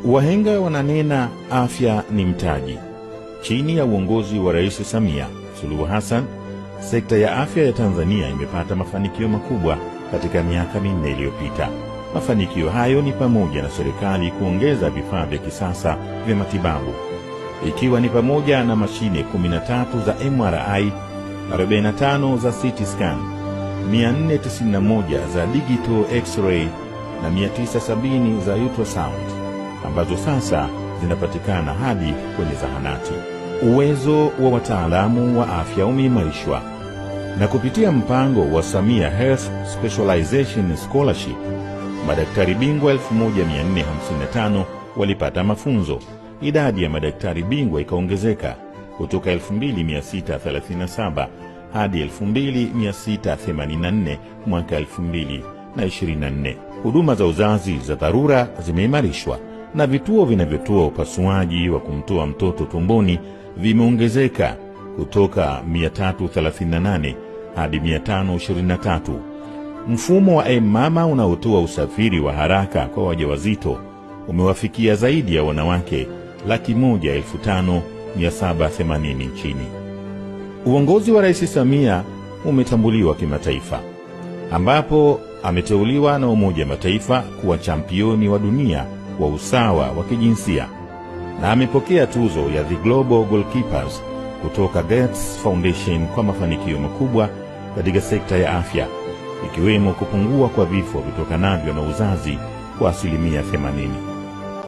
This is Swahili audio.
Wahenga wananena afya ni mtaji. Chini ya uongozi wa Rais Samia Suluhu Hassan, sekta ya afya ya Tanzania imepata mafanikio makubwa katika miaka minne iliyopita. Mafanikio hayo ni pamoja na serikali kuongeza vifaa vya kisasa vya matibabu, ikiwa ni pamoja na mashine 13 za MRI, 45 za CT scan, 491 za digital x-ray na 970 za ultrasound, ambazo sasa zinapatikana hadi kwenye zahanati. Uwezo wa wataalamu wa afya umeimarishwa, na kupitia mpango wa Samia Health Specialization Scholarship, madaktari bingwa 1455 walipata mafunzo. Idadi ya madaktari bingwa ikaongezeka kutoka 2637 hadi 2684 mwaka 2024. Huduma za uzazi za dharura zimeimarishwa, na vituo vinavyotoa upasuaji wa kumtoa mtoto tumboni vimeongezeka kutoka 338 hadi 523. Mfumo wa mama unaotoa usafiri wa haraka kwa wajawazito umewafikia zaidi ya wanawake 105,780 nchini. Uongozi wa Rais Samia umetambuliwa kimataifa, ambapo ameteuliwa na Umoja wa Mataifa kuwa championi wa dunia wa usawa wa kijinsia, na amepokea tuzo ya The Global Goalkeepers kutoka Gates Foundation kwa mafanikio makubwa katika sekta ya afya, ikiwemo kupungua kwa vifo vitokanavyo na uzazi kwa 80%.